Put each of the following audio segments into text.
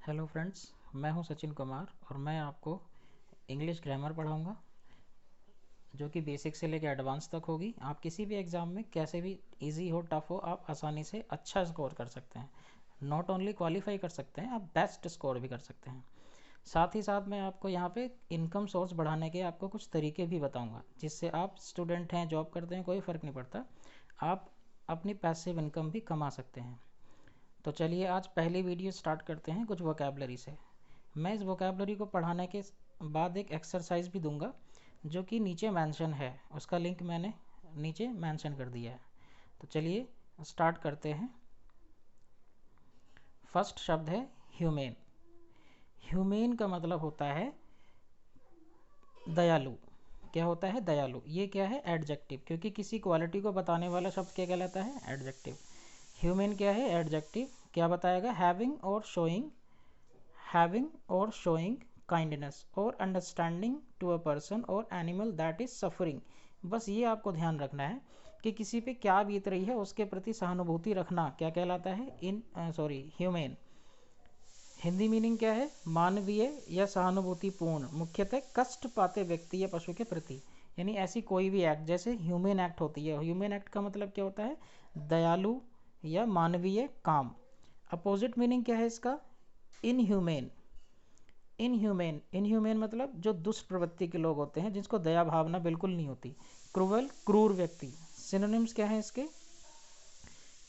Hello friends, मैं हूं सचिन कुमार और मैं आपको इंग्लिश ग्रामर पढ़ाऊंगा जो कि बेसिक से लेकर एडवांस तक होगी। आप किसी भी एग्ज़ाम में कैसे भी इजी हो टफ हो, आप आसानी से अच्छा स्कोर कर सकते हैं। नॉट ओनली क्वालिफाई कर सकते हैं, आप बेस्ट स्कोर भी कर सकते हैं। साथ ही साथ मैं आपको यहाँ पे इनकम सोर्स बढ़ाने के आपको कुछ तरीके भी बताऊँगा, जिससे आप स्टूडेंट हैं, जॉब करते हैं, कोई फ़र्क नहीं पड़ता, आप अपनी पैसिव इनकम भी कमा सकते हैं। तो चलिए आज पहली वीडियो स्टार्ट करते हैं कुछ वोकेबलरी से। मैं इस वोकेबलरी को पढ़ाने के बाद एक एक्सरसाइज भी दूंगा जो कि नीचे मेंशन है, उसका लिंक मैंने नीचे मेंशन कर दिया है। तो चलिए स्टार्ट करते हैं। फर्स्ट शब्द है ह्यूमेन। ह्यूमेन का मतलब होता है दयालु। क्या होता है? दयालु। ये क्या है? एडजेक्टिव, क्योंकि किसी क्वालिटी को बताने वाला शब्द क्या कहलाता है? एडजेक्टिव। ह्यूमेन क्या है? एडजेक्टिव। क्या बताएगा? हैविंग और शोइंग काइंडनेस और अंडरस्टैंडिंग टू अ पर्सन और एनिमल दैट इज सफरिंग। बस ये आपको ध्यान रखना है कि किसी पे क्या बीत रही है उसके प्रति सहानुभूति रखना क्या कहलाता है? ह्यूमेन। हिंदी मीनिंग क्या है? मानवीय या सहानुभूतिपूर्ण, मुख्यतः कष्ट पाते व्यक्ति या पशु के प्रति। यानी ऐसी कोई भी एक्ट, जैसे ह्यूमन एक्ट होती है। ह्यूमन एक्ट का मतलब क्या होता है? दयालु या मानवीय काम। अपोजिट मीनिंग क्या है इसका? इनह्यूमेन। इनह्यूमेन मतलब जो दुष्ट प्रवृत्ति के लोग होते हैं, जिसको दया भावना बिल्कुल नहीं होती। क्रूअल, क्रूर व्यक्ति। सिनोनिम्स क्या है इसके?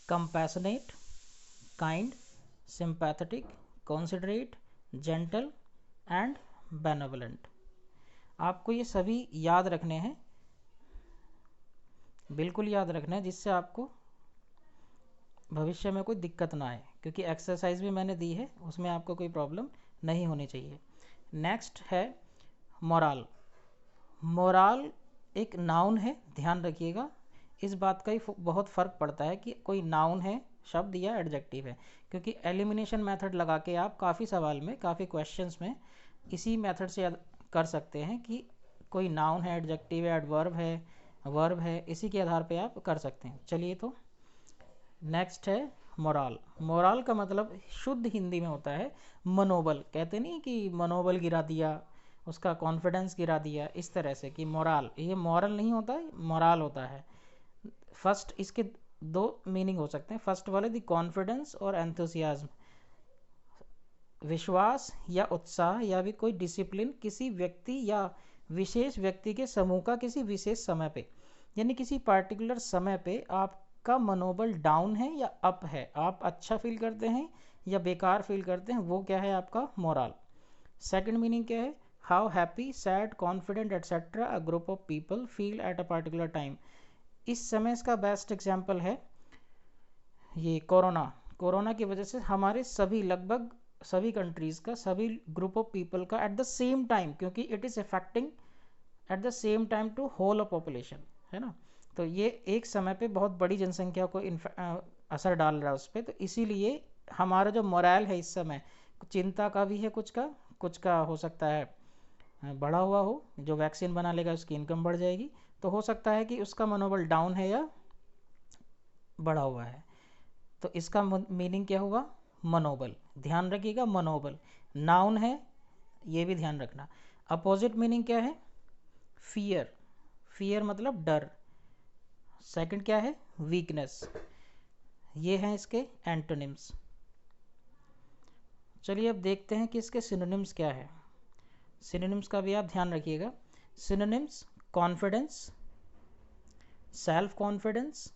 Compassionate, kind, sympathetic, considerate, gentle and benevolent. आपको ये सभी याद रखने हैं, बिल्कुल याद रखना है, जिससे आपको भविष्य में कोई दिक्कत ना आए, क्योंकि एक्सरसाइज भी मैंने दी है, उसमें आपको कोई प्रॉब्लम नहीं होनी चाहिए। नेक्स्ट है मोराल। मोराल एक नाउन है, ध्यान रखिएगा। इस बात का ही बहुत फ़र्क पड़ता है कि कोई नाउन है शब्द या एडजेक्टिव है, क्योंकि एलिमिनेशन मेथड लगा के आप काफ़ी सवाल में, काफ़ी क्वेश्चंस में इसी मेथड से कर सकते हैं कि कोई नाउन है, एडजेक्टिव है, एडवर्ब है, वर्ब है, इसी के आधार पे आप कर सकते हैं। चलिए, तो नेक्स्ट है मोराल। मोराल का मतलब शुद्ध हिंदी में होता है मनोबल। कहते नहीं कि मनोबल गिरा दिया, उसका कॉन्फिडेंस गिरा दिया, इस तरह से कि मोराल, ये मॉरल नहीं होता है, मोराल होता है। फर्स्ट इसके दो मीनिंग हो सकते हैं। फर्स्ट वाले द कॉन्फिडेंस और एंथुसियाज्म, विश्वास या उत्साह या भी कोई डिसिप्लिन किसी व्यक्ति या विशेष व्यक्ति के समूह का किसी विशेष समय पे, यानी किसी पार्टिकुलर समय पे आपका मनोबल डाउन है या अप है, आप अच्छा फील करते हैं या बेकार फील करते हैं, वो क्या है? आपका मोरल। सेकंड मीनिंग क्या है? How happy, sad, confident etcetera a group of people feel at a particular time. इस समय इसका बेस्ट एग्जाम्पल है ये कोरोना। कोरोना की वजह से हमारे सभी, लगभग सभी कंट्रीज़ का, सभी ग्रुप ऑफ पीपल का एट द सेम टाइम, क्योंकि it is affecting at the same time to whole of population, है ना। तो ये एक समय पे बहुत बड़ी जनसंख्या को असर डाल रहा है उस पर। तो इसीलिए हमारा जो मोरल है इस समय, चिंता का भी है, कुछ का हो सकता है बढ़ा हुआ हो। जो वैक्सीन बना लेगा उसकी इनकम बढ़ जाएगी, तो हो सकता है कि उसका मनोबल डाउन है या बढ़ा हुआ है। तो इसका मीनिंग क्या हुआ? मनोबल। ध्यान रखिएगा, मनोबल नाउन है, ये भी ध्यान रखना। अपोजिट मीनिंग क्या है? फियर। फियर मतलब डर। सेकंड क्या है? वीकनेस। ये हैं इसके एंटोनिम्स। चलिए अब देखते हैं कि इसके सिनोनिम्स क्या है। सिनोनिम्स का भी आप ध्यान रखिएगा। Synonyms: confidence, self confidence,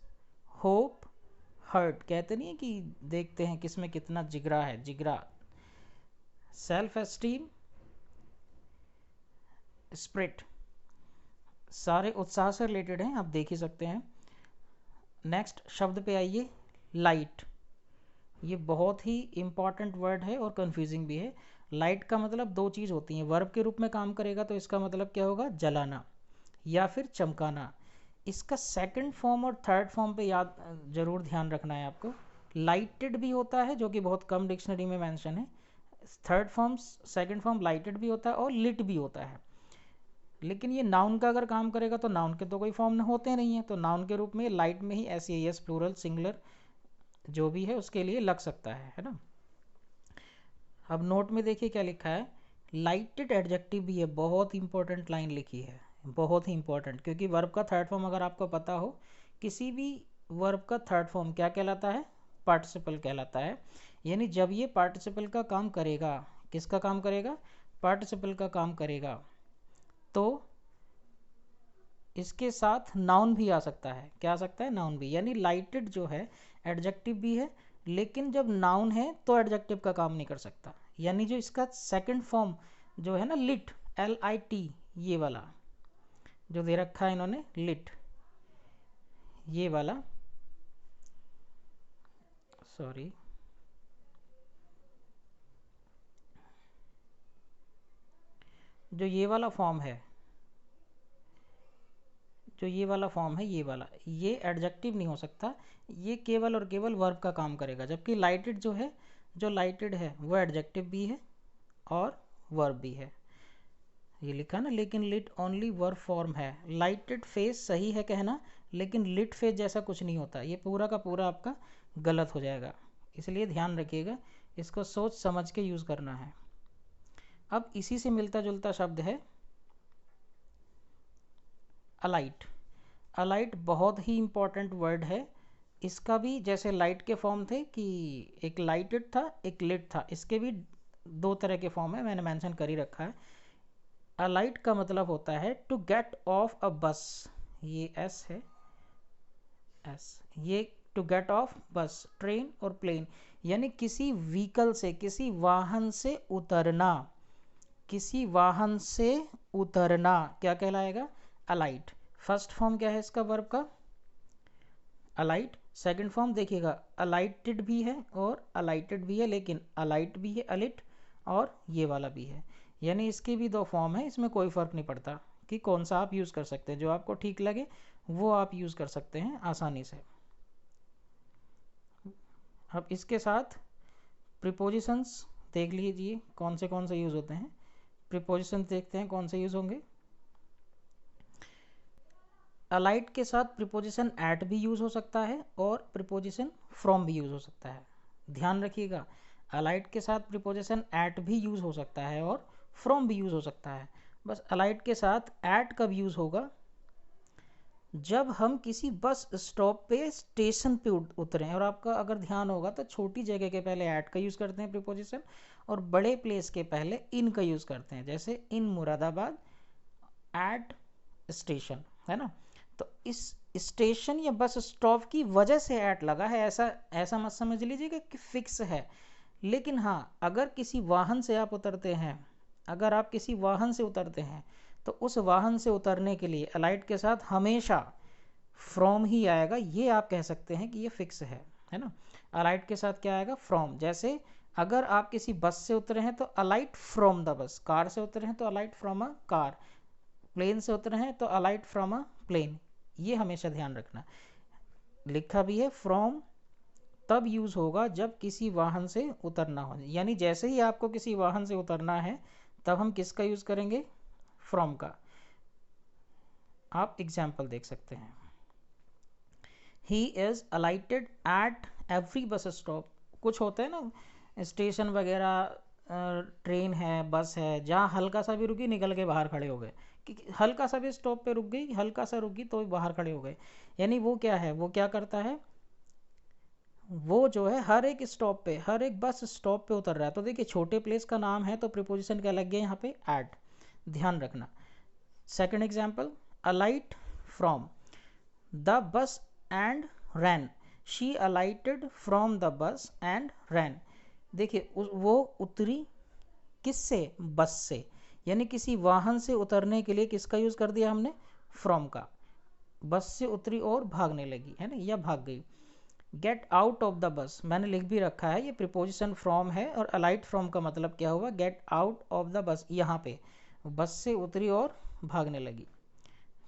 hope, hurt. कहते नहीं है कि देखते हैं किसमें कितना जिगरा है, जिगरा। सेल्फ एस्टीम, स्प्रिट, सारे उत्साह से रिलेटेड हैं, आप देख ही सकते हैं। नेक्स्ट शब्द पे आइए, लाइट। ये बहुत ही इंपॉर्टेंट वर्ड है और कंफ्यूजिंग भी है। लाइट का मतलब दो चीज़ होती हैं। वर्ब के रूप में काम करेगा तो इसका मतलब क्या होगा? जलाना या फिर चमकाना। इसका सेकंड फॉर्म और थर्ड फॉर्म पे याद जरूर ध्यान रखना है आपको। लाइटेड भी होता है, जो कि बहुत कम डिक्शनरी में मेंशन है। Third form, second form lighted भी होता है और लिट भी होता है। लेकिन ये नाउन का अगर काम करेगा तो नाउन के तो कोई फॉर्म होते नहीं है, तो नाउन के रूप में लाइट में ही एस प्लूरल सिंगुलर जो भी है उसके लिए लग सकता है ना। अब नोट में देखिए क्या लिखा है, लाइटेड एडजेक्टिव भी है, बहुत इंपॉर्टेंट लाइन लिखी है, बहुत ही इंपॉर्टेंट, क्योंकि वर्ब का थर्ड फॉर्म अगर आपको पता हो, किसी भी वर्ब का थर्ड फॉर्म क्या कहलाता है, पार्टिसिपल कहलाता है। यानी जब ये पार्टिसिपल का काम करेगा, किसका काम करेगा, पार्टिसिपल का काम करेगा, तो इसके साथ नाउन भी आ सकता है। क्या आ सकता है, नाउन भी। यानी लाइटेड जो है एडजेक्टिव भी है, लेकिन जब नाउन है तो एडजेक्टिव का काम नहीं कर सकता। यानी जो इसका सेकंड फॉर्म जो है ना, लिट, LIT, ये वाला जो दे रखा है इन्होंने, लिट, ये वाला, सॉरी, जो ये वाला फॉर्म है, जो ये वाला फॉर्म है, ये एडजेक्टिव नहीं हो सकता, ये केवल और केवल वर्ब का काम करेगा। जबकि लाइटेड जो है, जो लाइटेड है वो एडजेक्टिव भी है और वर्ब भी है, ये लिखा ना। लेकिन लिट ओनली वर्ब फॉर्म है। लाइटेड फेस सही है कहना, लेकिन लिट फेस जैसा कुछ नहीं होता, ये पूरा का पूरा आपका गलत हो जाएगा, इसलिए ध्यान रखिएगा, इसको सोच समझ के यूज़ करना है। अब इसी से मिलता जुलता शब्द है अलाइट। अलाइट बहुत ही इंपॉर्टेंट वर्ड है। इसका भी जैसे लाइट के फॉर्म थे कि एक लाइटेड था, एक लिट था, इसके भी दो तरह के फॉर्म है, मैंने मेंशन कर ही रखा है। अलाइट का मतलब होता है टू गेट ऑफ अ बस, ये एस है, एस, ये टू गेट ऑफ बस, ट्रेन और प्लेन, यानी किसी व्हीकल से, किसी वाहन से उतरना, किसी वाहन से उतरना क्या कहलाएगा, अलाइट। फर्स्ट फॉर्म क्या है इसका, वर्ब का, अलाइट। सेकंड फॉर्म देखिएगा, अलाइटेड भी है और अलाइटेड भी है, लेकिन अलाइट भी है, अलिट, और ये वाला भी है। यानी इसके भी दो फॉर्म है, इसमें कोई फ़र्क नहीं पड़ता कि कौन सा आप यूज़ कर सकते हैं, जो आपको ठीक लगे वो आप यूज़ कर सकते हैं आसानी से। अब इसके साथ प्रीपोजिशंस देख लीजिए कौन से यूज़ होते हैं। प्रीपोजिशंस देखते हैं कौन से यूज़ होंगे। अलाइट के साथ प्रीपोजिशन एट भी यूज़ हो सकता है और प्रीपोजिशन फ्रॉम भी यूज़ हो सकता है। ध्यान रखिएगा, अलाइट के साथ प्रीपोजिशन एट भी यूज़ हो सकता है और फ्रॉम भी यूज़ हो सकता है। बस अलाइट के साथ एट कब यूज़ होगा, जब हम किसी बस स्टॉप पे, स्टेशन पे उतरें। और आपका अगर ध्यान होगा तो छोटी जगह के पहले एट का यूज़ करते हैं प्रीपोजिशन, और बड़े प्लेस के पहले इन का यूज़ करते हैं, जैसे इन मुरादाबाद एट स्टेशन, है ना। तो इस स्टेशन या बस स्टॉप की वजह से एट लगा है, ऐसा ऐसा मत समझ लीजिएगा कि फिक्स है। लेकिन हाँ, अगर किसी वाहन से आप उतरते हैं, अगर आप किसी वाहन से उतरते हैं, तो उस वाहन से उतरने के लिए अलाइट के साथ हमेशा फ्रॉम ही आएगा, ये आप कह सकते हैं कि ये फिक्स है ना। अलाइट के साथ क्या आएगा, फ्रॉम। जैसे अगर आप किसी बस से उतरे हैं तो alight from the bus, car से उतरे हैं तो alight from a car, plane से उतरे हैं तो अलाइट फ्रॉम अ प्लेन। ये हमेशा ध्यान रखना। लिखा भी है फ्रॉम तब यूज़ होगा जब किसी वाहन से उतरना हो, यानी जैसे ही आपको किसी वाहन से उतरना है तब हम किसका यूज़ करेंगे, फ्रॉम का। आप एग्जाम्पल देख सकते हैं, he is अलाइटेड at every bus stop. कुछ होते हैं ना स्टेशन वगैरह, ट्रेन है, बस है, जहाँ हल्का सा भी रुकी निकल के बाहर खड़े हो गए, कि हल्का सा भी स्टॉप पे रुक गई, हल्का सा रुकी तो बाहर खड़े हो गए। यानी वो क्या है, वो क्या करता है, वो जो है हर एक स्टॉप पे, हर एक बस स्टॉप पे उतर रहा है। तो देखिए छोटे प्लेस का नाम है तो प्रीपोजिशन क्या लग गया यहाँ पे, एट, ध्यान रखना। Second example, alight from the bus and ran, she alighted from the bus and ran. देखिए वो उतरी किससे, बस से, यानी किसी वाहन से उतरने के लिए किसका यूज़ कर दिया हमने, फ्रॉम का। बस से उतरी और भागने लगी, है ना, या भाग गई। Get out of the bus, मैंने लिख भी रखा है, ये प्रीपोजिशन फ्रॉम है, और अलाइट फ्रॉम का मतलब क्या हुआ, get out of the bus. यहाँ पे बस से उतरी और भागने लगी।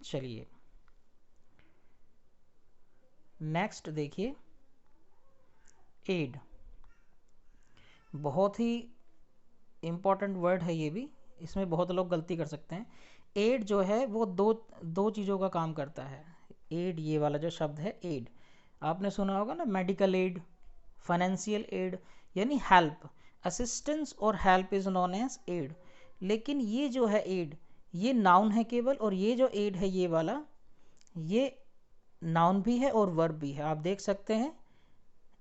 चलिए नेक्स्ट देखिए, एड, बहुत ही इम्पॉर्टेंट वर्ड है ये भी, इसमें बहुत लोग गलती कर सकते हैं। एड जो है वो दो चीज़ों का काम करता है। एड, ये वाला जो शब्द है एड, आपने सुना होगा ना, मेडिकल एड, फाइनेंशियल एड, यानी हेल्प। असिस्टेंस और help is known as aid. लेकिन ये जो है एड, ये नाउन है केवल, और ये जो एड है ये वाला, ये नाउन भी है और वर्ब भी है। आप देख सकते हैं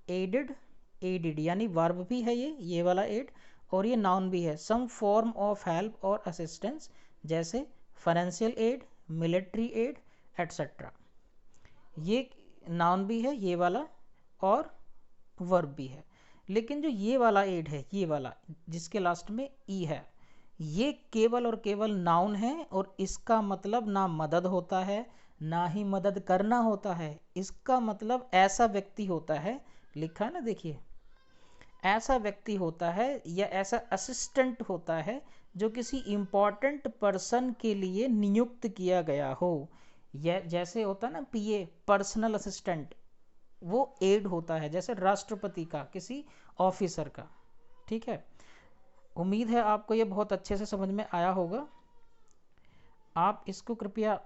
एडेड, एडिड, यानी वर्ब भी है ये वाला एड, और ये नाउन भी है। सम फॉर्म ऑफ हेल्प और असिस्टेंस, जैसे financial aid, military add etcetera. ये नाउन भी है ये वाला और वर्ब भी है। लेकिन जो ये वाला एड है, ये वाला जिसके लास्ट में ई है, ये केवल और केवल नाउन है, और इसका मतलब ना मदद होता है ना ही मदद करना होता है। इसका मतलब ऐसा व्यक्ति होता है, लिखा है ना देखिए, ऐसा व्यक्ति होता है या ऐसा असिस्टेंट होता है जो किसी इम्पॉर्टेंट पर्सन के लिए नियुक्त किया गया हो। यह जैसे होता है ना पीए, पर्सनल असिस्टेंट, वो एड होता है, जैसे राष्ट्रपति का, किसी ऑफिसर का। ठीक है, उम्मीद है आपको ये बहुत अच्छे से समझ में आया होगा। आप इसको कृपया